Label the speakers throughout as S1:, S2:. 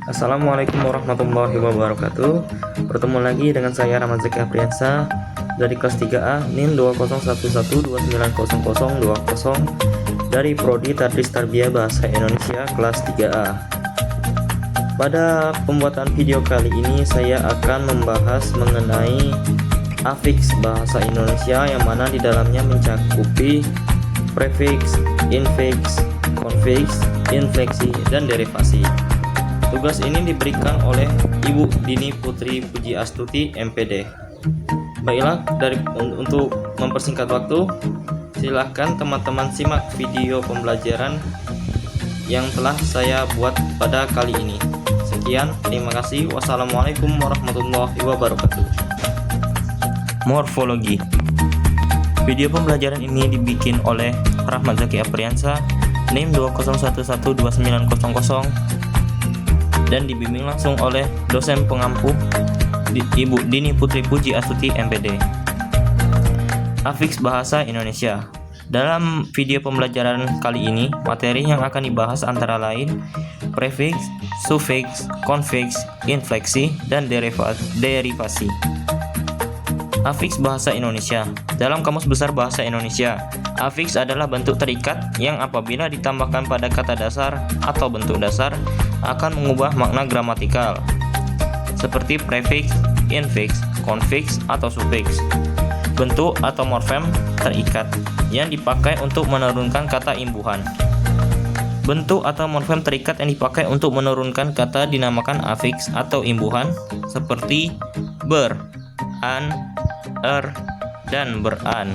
S1: Assalamualaikum warahmatullahi wabarakatuh. Bertemu lagi dengan saya Rahmat Zaki Apriansa dari kelas 3A NIM 2011290020 dari Prodi Tadris Tarbiyah Bahasa Indonesia kelas 3A. Pada pembuatan video kali ini saya akan membahas mengenai afiks bahasa Indonesia yang mana di dalamnya mencakupi prefiks, infiks, konfiks, infleksi, dan derivasi. Tugas ini diberikan oleh Ibu Dini Putri Puji Astuti MPD. Baiklah, untuk mempersingkat waktu, silahkan teman-teman simak video pembelajaran yang telah saya buat pada kali ini. Sekian, terima kasih. Wassalamualaikum warahmatullahi wabarakatuh. Morfologi. Video pembelajaran ini dibikin oleh Rahmat Zaki Apriansa, NIM 20112900 dan dibimbing langsung oleh dosen pengampu Ibu Dini Putri Puji Astuti MPD. Afiks bahasa Indonesia. Dalam video pembelajaran kali ini, materi yang akan dibahas antara lain prefiks, sufiks, konfiks, infleksi, dan derivasi. Afiks bahasa Indonesia. Dalam Kamus Besar Bahasa Indonesia, afiks adalah bentuk terikat yang apabila ditambahkan pada kata dasar atau bentuk dasar akan mengubah makna gramatikal, seperti prefiks, infiks, konfiks, atau sufiks. Bentuk atau morfem terikat yang dipakai untuk menurunkan kata imbuhan. Bentuk atau morfem terikat yang dipakai untuk menurunkan kata dinamakan afiks atau imbuhan, seperti ber, an, dan beran.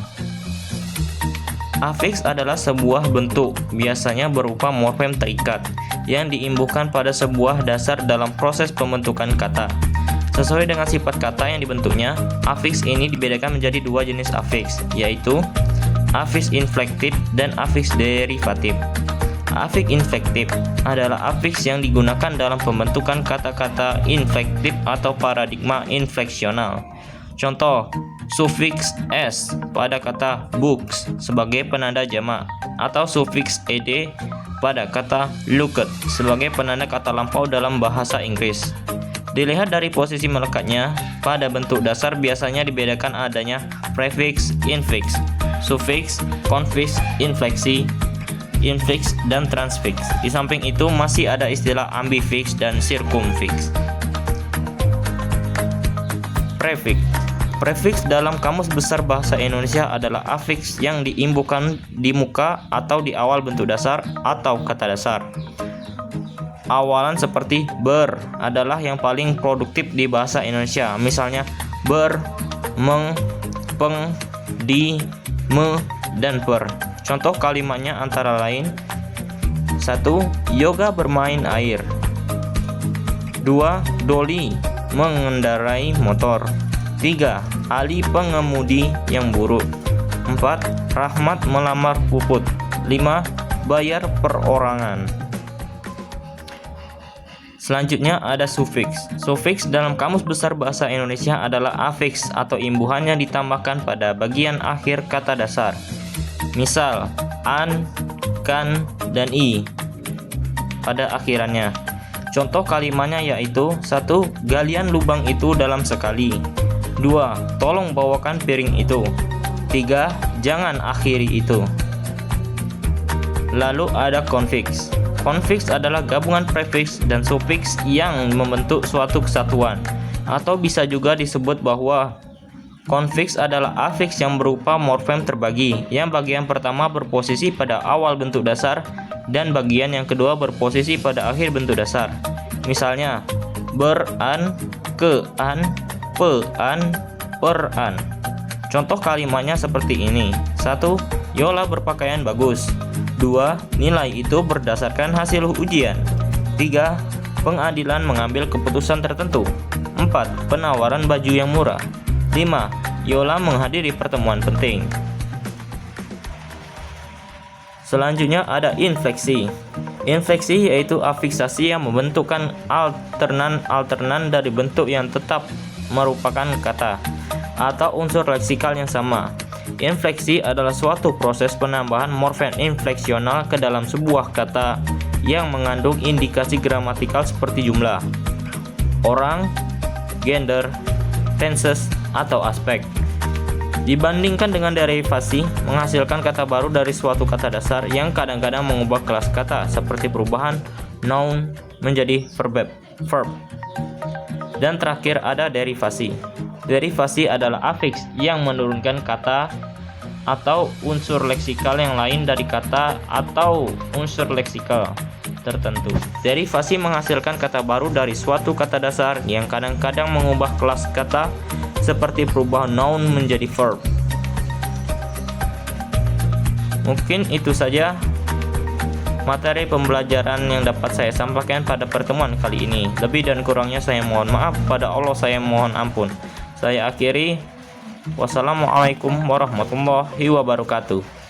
S1: Afiks adalah sebuah bentuk, biasanya berupa morfem terikat, yang diimbuhkan pada sebuah dasar dalam proses pembentukan kata. Sesuai dengan sifat kata yang dibentuknya, afiks ini dibedakan menjadi dua jenis afiks, yaitu afiks inflektif dan afiks derivatif. Afiks inflektif adalah afiks yang digunakan dalam pembentukan kata-kata inflektif atau paradigma infleksional. Contoh, sufiks s pada kata books sebagai penanda jamak, atau sufiks ed pada kata looked sebagai penanda kata lampau dalam bahasa Inggris. Dilihat dari posisi melekatnya, pada bentuk dasar biasanya dibedakan adanya prefiks, infiks, sufiks, konfiks, infleksi, infix, dan transfiks. Di samping itu masih ada istilah ambifiks dan circumfiks. Prefiks dalam Kamus Besar Bahasa Indonesia adalah afiks yang diimbuhkan di muka atau di awal bentuk dasar atau kata dasar. Awalan seperti ber adalah yang paling produktif di bahasa Indonesia. Misalnya ber, meng, peng, di, me, dan per. Contoh kalimatnya antara lain: 1. Yoga bermain air. 2. Doli mengendarai motor. 3. Ali pengemudi yang buruk. 4. Rahmat melamar Puput. 5. Bayar perorangan. Selanjutnya ada sufiks. Sufiks dalam Kamus Besar Bahasa Indonesia adalah afiks atau imbuhan yang ditambahkan pada bagian akhir kata dasar. Misal, an, kan, dan i pada akhirannya. Contoh kalimatnya yaitu: 1. Galian lubang itu dalam sekali. 2. Tolong bawakan piring itu. 3. Jangan akhiri itu. Lalu ada konfiks. Konfiks adalah gabungan prefiks dan sufiks yang membentuk suatu kesatuan. Atau bisa juga disebut bahwa konfiks adalah afiks yang berupa morfem terbagi, yang bagian pertama berposisi pada awal bentuk dasar dan bagian yang kedua berposisi pada akhir bentuk dasar. Misalnya, beran, kean, pean, peran. Contoh kalimatnya seperti ini: 1. Yola berpakaian bagus. 2. Nilai itu berdasarkan hasil ujian. 3. Pengadilan mengambil keputusan tertentu. 4. Penawaran baju yang murah. 5. Yola menghadiri pertemuan penting. Selanjutnya ada infleksi. Infleksi yaitu afiksasi yang membentukkan alternan dari bentuk yang tetap merupakan kata atau unsur leksikal yang sama. Infleksi adalah suatu proses penambahan morfem infleksional ke dalam sebuah kata yang mengandung indikasi gramatikal seperti jumlah, orang, gender, tenses, atau aspek. Dibandingkan dengan derivasi, menghasilkan kata baru dari suatu kata dasar yang kadang-kadang mengubah kelas kata, seperti perubahan noun menjadi verb. Dan terakhir ada derivasi. Derivasi adalah afiks yang menurunkan kata atau unsur leksikal yang lain dari kata atau unsur leksikal tertentu. Derivasi menghasilkan kata baru dari suatu kata dasar yang kadang-kadang mengubah kelas kata, seperti perubahan noun menjadi verb. Mungkin itu saja materi pembelajaran yang dapat saya sampaikan pada pertemuan kali ini. Lebih dan kurangnya saya mohon maaf, pada Allah saya mohon ampun. Saya akhiri. Wassalamualaikum warahmatullahi wabarakatuh.